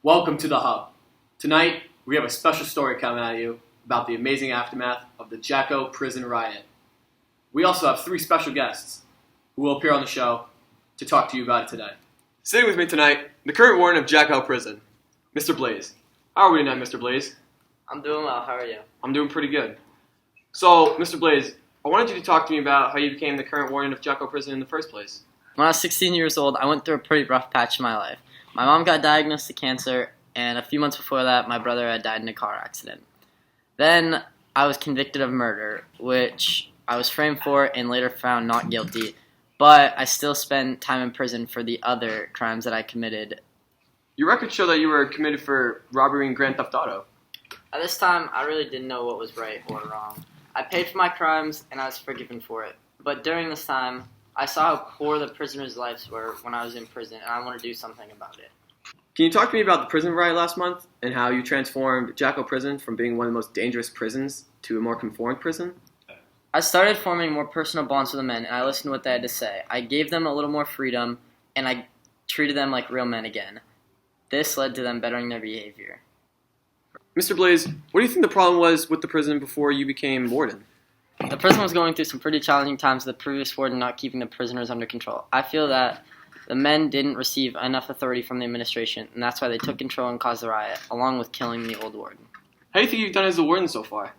Welcome to the Hub. Tonight, we have a special story coming at you about the amazing aftermath of the Jacko prison riot. We also have three special guests who will appear on the show to talk to you about it today. Sitting with me tonight, the current warden of Jacko Prison, Mr. Blaze. How are we tonight, Mr. Blaze? I'm doing well. How are you? I'm doing pretty good. So, Mr. Blaze, I wanted you to talk to me about how you became the current warden of Jacko Prison in the first place. When I was 16 years old, I went through a pretty rough patch in my life. My mom got diagnosed with cancer, and a few months before that, my brother had died in a car accident. Then I was convicted of murder, which I was framed for and later found not guilty, but I still spent time in prison for the other crimes that I committed. Your records show that you were committed for robbery and grand theft auto. At this time, I really didn't know what was right or wrong. I paid for my crimes, and I was forgiven for it. But during this time, I saw how poor the prisoners' lives were when I was in prison, and I want to do something about it. Can you talk to me about the prison riot last month and how you transformed Jacko Prison from being one of the most dangerous prisons to a more conformed prison? I started forming more personal bonds with the men, and I listened to what they had to say. I gave them a little more freedom, and I treated them like real men again. This led to them bettering their behavior. Mr. Blaze, what do you think the problem was with the prison before you became warden? The prison was going through some pretty challenging times with the previous warden not keeping the prisoners under control. I feel that the men didn't receive enough authority from the administration, and that's why they took control and caused the riot, along with killing the old warden. How do you think you've done as a warden so far?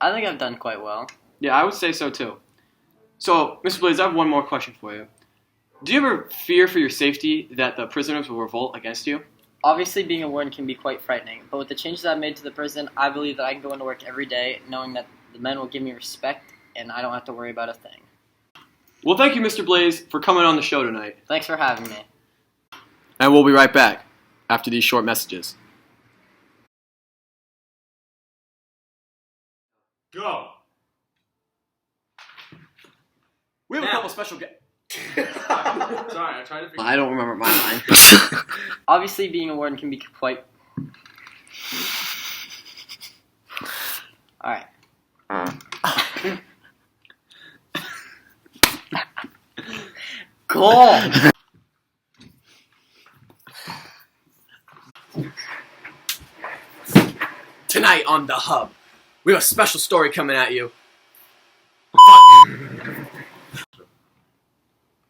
I think I've done quite well. Yeah, I would say so too. So, Mr. Blaze, I have one more question for you. Do you ever fear for your safety that the prisoners will revolt against you? Obviously, being a warden can be quite frightening, but with the changes I've made to the prison, I believe that I can go into work every day knowing that the men will give me respect and I don't have to worry about a thing. Well, thank you, Mr. Blaze, for coming on the show tonight. Thanks for having me. And we'll be right back after these short messages. Go! We have a couple special guests. Sorry, I'm trying to figure I don't remember my line. Obviously, being a warden can be quite... Alright. Cool! Tonight on The Hub, we have a special story coming at you.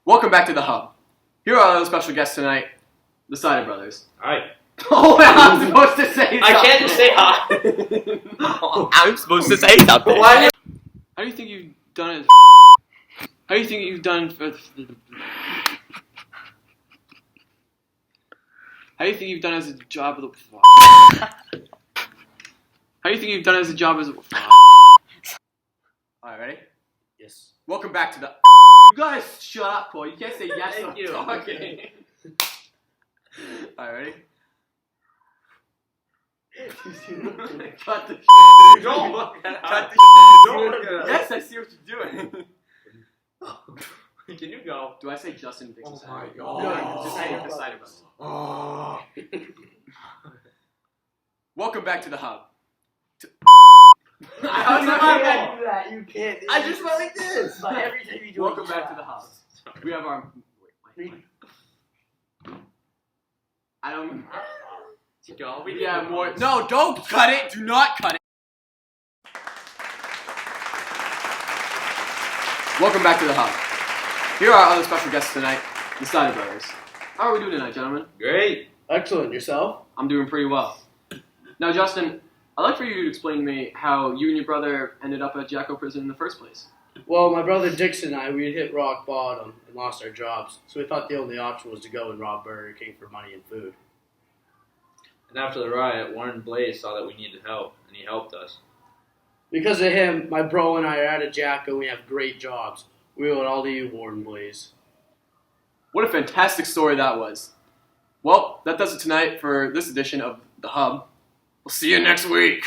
Welcome back to The Hub. Here are our other special guests tonight, the Sider Brothers. Alright. Oh, I'm supposed to say something. I can't just say hi. I'm supposed to say something. Why? How do you think you've done it? How do you think you've done for... How do you think you've done as a job of the... How do you think you've done as a job as a... Alright, ready? Yes. Welcome back to the... You guys shut up, Paul. You can't say yes Thank I'm you. talking. Alright, ready? Cut the Don't look at Cut the Don't look at Yes, I see what you're doing. Can you go? Do I say Justin Dixon? Oh my No, God. just say the Sider Brothers. Oh. Welcome back to the Hub. How I can't do that. You can't. I just went like this. But every time you do Welcome back to the Hub. We have our... Wait. I don't... Go. We Yeah, did more... once. No, don't cut it. Do not cut it. Welcome back to the Hub. Here are our other special guests tonight, the Sider Brothers. How are we doing tonight, gentlemen? Great. Excellent. Yourself? I'm doing pretty well. Now, Justin, I'd like for you to explain to me how you and your brother ended up at Jacko Prison in the first place. Well, my brother Dixon and I, we had hit rock bottom and lost our jobs, so we thought the only option was to go and rob Burger King for money and food. And after the riot, Warren Blaze saw that we needed help, and he helped us. Because of him, my bro and I are out of Jacko and we have great jobs. We owe it all to you, Warden Blaze. What a fantastic story that was. Well, that does it tonight for this edition of The Hub. We'll see you next week.